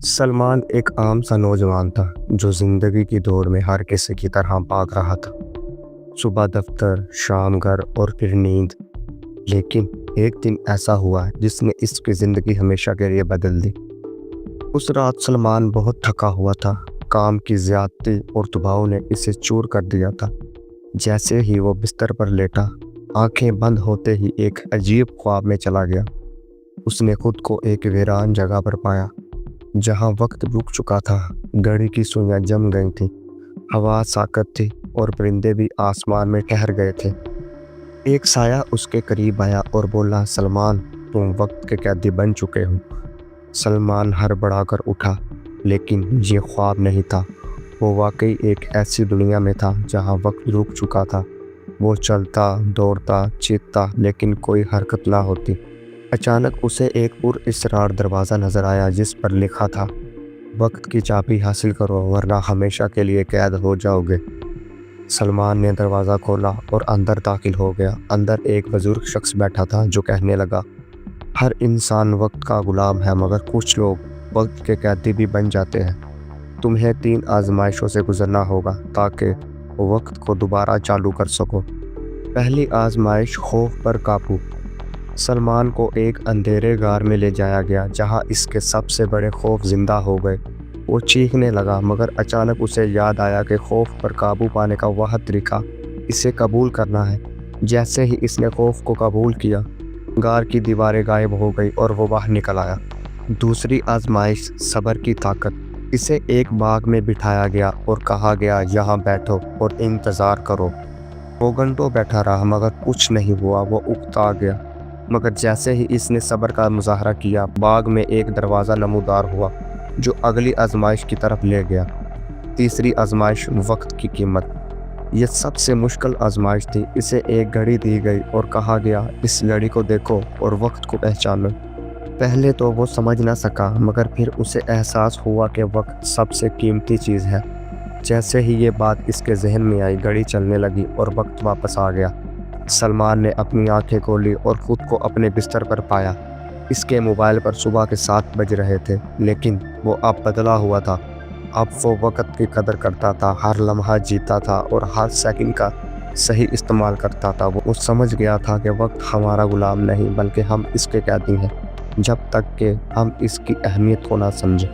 سلمان ایک عام سا نوجوان تھا جو زندگی کی دوڑ میں ہر کسی کی طرح بھاگ رہا تھا۔ صبح دفتر، شام گھر اور پھر نیند۔ لیکن ایک دن ایسا ہوا جس نے اس کی زندگی ہمیشہ کے لیے بدل دی۔ اس رات سلمان بہت تھکا ہوا تھا۔ کام کی زیادتی اور دباؤ نے اسے چور کر دیا تھا۔ جیسے ہی وہ بستر پر لیٹا، آنکھیں بند ہوتے ہی ایک عجیب خواب میں چلا گیا۔ اس نے خود کو ایک ویران جگہ پر پایا جہاں وقت رک چکا تھا، گھڑی کی سوئیاں جم گئی تھیں، ہوا ساکت تھی اور پرندے بھی آسمان میں ٹھہر گئے تھے۔ ایک سایہ اس کے قریب آیا اور بولا، سلمان، تم وقت کے قیدی بن چکے ہو۔ سلمان ہڑبڑا کر اٹھا، لیکن یہ خواب نہیں تھا۔ وہ واقعی ایک ایسی دنیا میں تھا جہاں وقت رک چکا تھا۔ وہ چلتا، دوڑتا، چیختا، لیکن کوئی حرکت نہ ہوتی۔ اچانک اسے ایک پراسرار دروازہ نظر آیا جس پر لکھا تھا، وقت کی چابی حاصل کرو ورنہ ہمیشہ کے لیے قید ہو جاؤ گے۔ سلمان نے دروازہ کھولا اور اندر داخل ہو گیا۔ اندر ایک بزرگ شخص بیٹھا تھا جو کہنے لگا، ہر انسان وقت کا غلام ہے مگر کچھ لوگ وقت کے قیدی بھی بن جاتے ہیں۔ تمہیں 3 آزمائشوں سے گزرنا ہوگا تاکہ وقت کو دوبارہ چالو کر سکو۔ پہلی آزمائش، خوف پر قابو۔ سلمان کو ایک اندھیرے غار میں لے جایا گیا جہاں اس کے سب سے بڑے خوف زندہ ہو گئے۔ وہ چیخنے لگا مگر اچانک اسے یاد آیا کہ خوف پر قابو پانے کا واحد طریقہ اسے قبول کرنا ہے۔ جیسے ہی اس نے خوف کو قبول کیا، غار کی دیواریں غائب ہو گئی اور وہ باہر نکل آیا۔ دوسری آزمائش، صبر کی طاقت۔ اسے ایک باغ میں بٹھایا گیا اور کہا گیا، یہاں بیٹھو اور انتظار کرو۔ وہ گھنٹوں بیٹھا رہا مگر کچھ نہیں ہوا۔ وہ اکتا گیا مگر جیسے ہی اس نے صبر کا مظاہرہ کیا، باغ میں ایک دروازہ نمودار ہوا جو اگلی آزمائش کی طرف لے گیا۔ تیسری آزمائش، وقت کی قیمت۔ یہ سب سے مشکل آزمائش تھی۔ اسے ایک گھڑی دی گئی اور کہا گیا، اس گھڑی کو دیکھو اور وقت کو پہچانو۔ پہلے تو وہ سمجھ نہ سکا مگر پھر اسے احساس ہوا کہ وقت سب سے قیمتی چیز ہے۔ جیسے ہی یہ بات اس کے ذہن میں آئی، گھڑی چلنے لگی اور وقت واپس آ گیا۔ سلمان نے اپنی آنکھیں کھولی اور خود کو اپنے بستر پر پایا۔ اس کے موبائل پر صبح کے 7 بج رہے تھے، لیکن وہ اب بدلا ہوا تھا۔ اب وہ وقت کی قدر کرتا تھا، ہر لمحہ جیتا تھا اور ہر سیکنڈ کا صحیح استعمال کرتا تھا۔ وہ سمجھ گیا تھا کہ وقت ہمارا غلام نہیں بلکہ ہم اس کے قیدی ہیں، جب تک کہ ہم اس کی اہمیت کو نہ سمجھیں۔